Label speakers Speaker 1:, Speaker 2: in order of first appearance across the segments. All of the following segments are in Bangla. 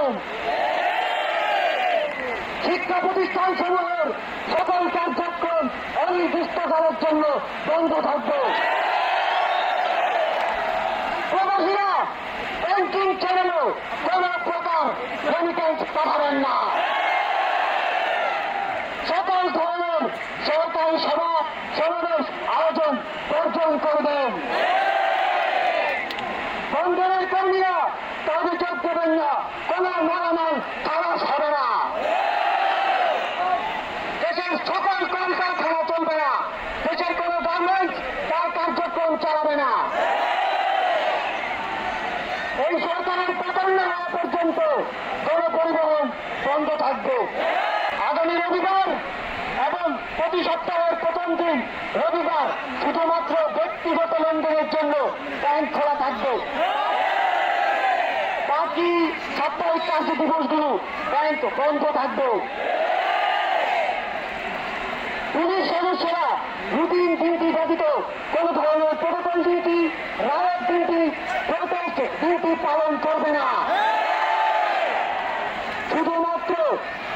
Speaker 1: থাকবেন। শিক্ষা প্রতিষ্ঠান সমূহের সকল কার্যক্রম অনির্দিষ্টকালের জন্য বন্ধ থাকবে। প্রবাসীরা ব্যাংকিং চ্যানেলেও কোন প্রকার রেমিটেন্স পাঠাবেন না। সকল ধরনের সরকারি সভা সমাবেশ আয়োজন বর্জন করবেন। বন্দরের কর্মীরা তাদের চোখ দেবেন না, কোন মালামাল খালাস হবে না। দেশের সকল কলকারখানা চলবে না, দেশের কোন গার্মেন্টস তার কার্যক্রম চালাবে না। এই সরকারের পতন না হওয়া পর্যন্ত গণপরিবহন বন্ধ থাকবে। আগামী রবিবার এবং প্রতি সপ্তাহের প্রথম দিন রবিবার শুধুমাত্র ব্যক্তিগত লেনদেনের জন্য ব্যাংক খোলা থাকবে। বাকি সাপ্তাহিক কার্য দিবসগুলো ব্যাংক বন্ধ থাকবে। পুলিশ সদস্যরা রুটিন ডিউটি ব্যতীত কোন ধরনের প্রোটোকল ডিউটি, রায়ত ডিউটি, প্রোটেস্ট ডিউটি পালন করবে না। শুধুমাত্র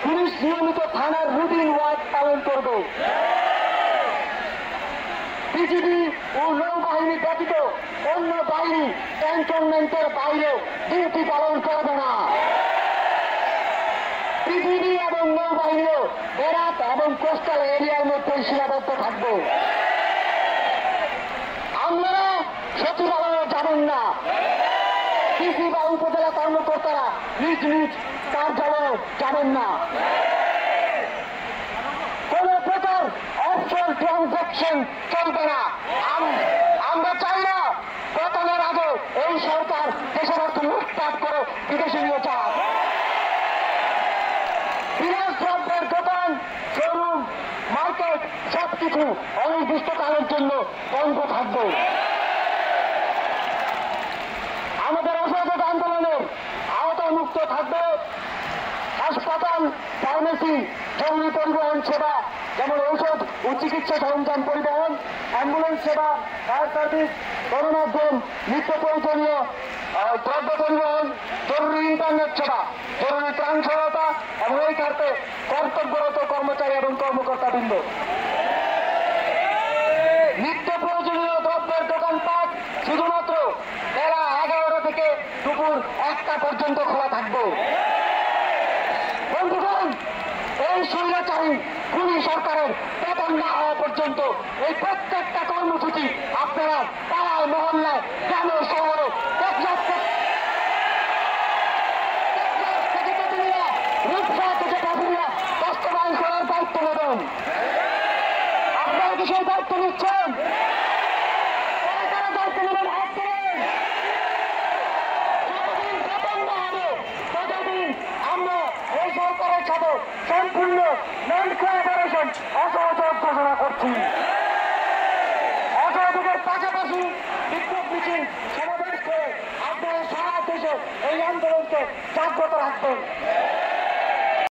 Speaker 1: পুলিশ নিয়মিত থানার রুটিন ওয়ার্ক পালন করবে। বিজিবি ও নৌবাহিনী ব্যতীত অন্য বাহিনী ক্যান্টনমেন্টের বাইরে ডিউটি পালন করবে না। বিজিবি এবং নৌবাহিনীও বেড়াত এবং কোস্টাল এরিয়ার মধ্যে সীমাবদ্ধ থাকবে। আমরা সচিবালয়ে যাবেন না। ডিসি বা উপজেলা কর্মকর্তারা নিজ নিজ কার্যালয়ে যাবেন না। কোন প্রকার অফশোর ট্রানজাকশন চলবে না। আমরা চাই না পতনের আগে এই সরকার দেশের অর্থ লুটপাট করে বিদেশে নিয়ে যাক। বিলাস দ্রব্যের দোকান, শোরুম, মার্কেট সবকিছু অনির্দিষ্টকালের জন্য বন্ধ থাকবে। আমাদের অসহযোগ আন্দোলনের আওতামুক্ত থাকবে হাসপাতাল, ফার্মেসি, জরুরি পরিবহন সেবা যেমন ঔষধ ও চিকিৎসা সরঞ্জাম পরিবহন, অ্যাম্বুলেন্স সেবা, ফায়ার সার্ভিস, গণমাধ্যম, নিত্য প্রয়োজনীয় দ্রব্য পরিবহন, জরুরি ইন্টারনেট সেবা, জরুরি ত্রাণ সহায়তা এবং এই খাতে কর্তব্যরত কর্মচারী এবং কর্মকর্তাবৃন্দ। নিত্য প্রয়োজনীয় দ্রব্যের দোকানপাট শুধুমাত্র বেলা 11টা থেকে দুপুর 1টা পর্যন্ত খোলা থাকবে। বন্ধুগণ, এই স্বৈরাচারী খুনি সরকারের পতন না হওয়া পর্যন্ত এই প্রত্যেকটা কর্মসূচি আপনারা পাড়ায়, মহল্লায়, গ্রামে, শহরে বাস্তবায়ন করার দায়িত্ব নেবেন। আপনারা কি সেই দায়িত্ব নিচ্ছেন? দায়িত্ব নেবেন, হাত করেন। যতদিন পতন না হবে ততদিন আমরা এই সরকারের সাথে সম্পূর্ণ নন কোঅপারেশন অসহযোগ ঘোষণা করছি। অসহযোগের পাশাপাশি বিক্ষোভ মিছিল সমাবেশ করে আপনারা সারা দেশে এই আন্দোলনকে জাগ্রত রাখবেন।